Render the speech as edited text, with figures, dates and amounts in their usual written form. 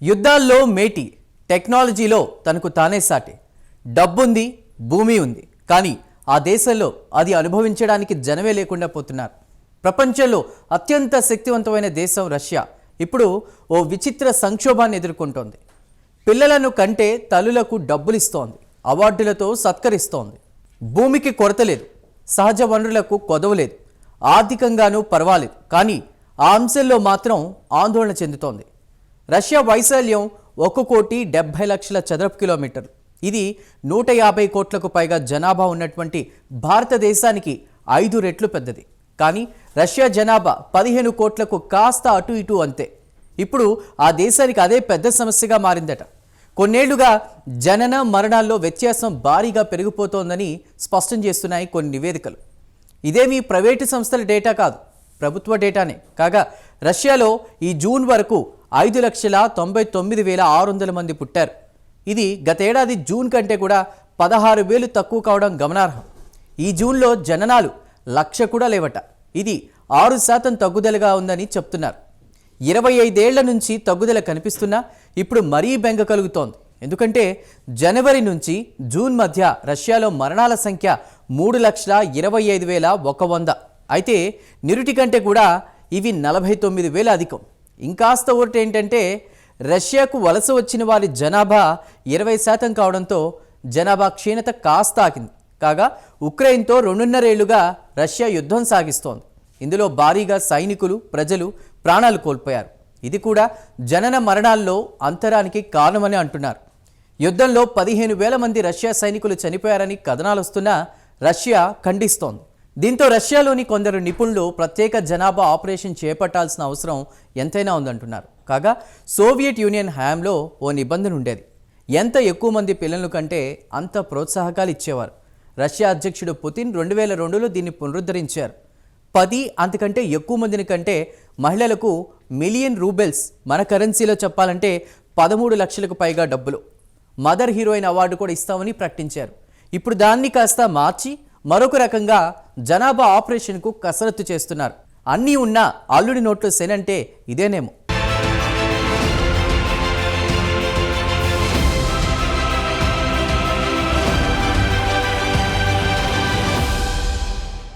యుద్ధాల్లో మేటి, టెక్నాలజీలో తనకు తానే సాటి. డబ్బుంది, భూమి ఉంది, కానీ ఆ దేశంలో అది అనుభవించడానికి జనమే లేకుండా పోతున్నారు. ప్రపంచంలో అత్యంత శక్తివంతమైన దేశం రష్యా ఇప్పుడు ఓ విచిత్ర సంక్షోభాన్ని ఎదుర్కొంటోంది. పిల్లలను కంటే తల్లులకు డబ్బులిస్తోంది, అవార్డులతో సత్కరిస్తోంది. భూమికి కొరత లేదు, సహజ వనరులకు కొదవలేదు, ఆర్థికంగానూ పర్వాలేదు, కానీ ఆ అంశంలో మాత్రం ఆందోళన చెందుతోంది. రష్యా వైశాల్యం 1,70,00,000 చదరపు కిలోమీటర్లు. ఇది 150 కోట్లకు పైగా జనాభా ఉన్నటువంటి భారతదేశానికి 5 రెట్లు పెద్దది. కానీ రష్యా జనాభా 15 కోట్లకు కాస్త అటు ఇటు అంతే. ఇప్పుడు ఆ దేశానికి అదే పెద్ద సమస్యగా మారిందట. కొన్నేళ్లుగా జనన మరణాల్లో వ్యత్యాసం భారీగా పెరిగిపోతోందని స్పష్టం చేస్తున్నాయి కొన్ని నివేదికలు. ఇదేమీ ప్రైవేటు సంస్థల డేటా కాదు, ప్రభుత్వ డేటానే. కాగా రష్యాలో ఈ జూన్ వరకు 5,99,600 మంది పుట్టారు. ఇది గతేడాది జూన్ కంటే కూడా 16,000 తక్కువ కావడం గమనార్హం. ఈ జూన్లో జననాలు 1,00,000 కూడా లేవట. ఇది 6% తగ్గుదలగా ఉందని చెప్తున్నారు. 25 ఏళ్ల నుంచి తగ్గుదల కనిపిస్తున్నా ఇప్పుడు మరీ బెంగ కలుగుతోంది. ఎందుకంటే జనవరి నుంచి జూన్ మధ్య రష్యాలో మరణాల సంఖ్య 3,25,100. అయితే నిరుటి కంటే కూడా ఇవి 49,000 అధికం. ఇంకాస్త ఓటు ఏంటంటే రష్యాకు వలస వచ్చిన వారి జనాభా 20% కావడంతో జనాభా క్షీణత కాస్త ఆగింది. కాగా ఉక్రెయిన్తో 2.5 ఏళ్లుగా రష్యా యుద్ధం సాగిస్తోంది. ఇందులో భారీగా సైనికులు, ప్రజలు ప్రాణాలు కోల్పోయారు. ఇది కూడా జనన మరణాల్లో అంతరానికి కారణమని అంటున్నారు. యుద్ధంలో 15,000 మంది రష్యా సైనికులు చనిపోయారని కథనాలు వస్తున్నా రష్యా ఖండిస్తోంది. దీంతో రష్యాలోని కొందరు నిపుణులు ప్రత్యేక జనాభా ఆపరేషన్ చేపట్టాల్సిన అవసరం ఎంతైనా ఉందంటున్నారు. కాగా సోవియట్ యూనియన్ హయాంలో ఓ నిబంధన ఉండేది. ఎంత ఎక్కువ మంది పిల్లలు కంటే అంత ప్రోత్సాహకాలు ఇచ్చేవారు. రష్యా అధ్యక్షుడు పుతిన్ 2002లో దీన్ని పునరుద్ధరించారు. 10 అంతకంటే ఎక్కువ మందిని కంటే మహిళలకు మిలియన్ రూబెల్స్, మన కరెన్సీలో చెప్పాలంటే 13 లక్షలకు పైగా డబ్బులు, మదర్ హీరోయిన్ అవార్డు కూడా ఇస్తామని ప్రకటించారు. ఇప్పుడు దాన్ని కాస్త మార్చి మరొక రకంగా జనాభా ఆపరేషన్కు కసరత్తు చేస్తున్నారు. అన్నీ ఉన్నా అల్లుడి నోట్లో శనంటే ఇదేనేమో.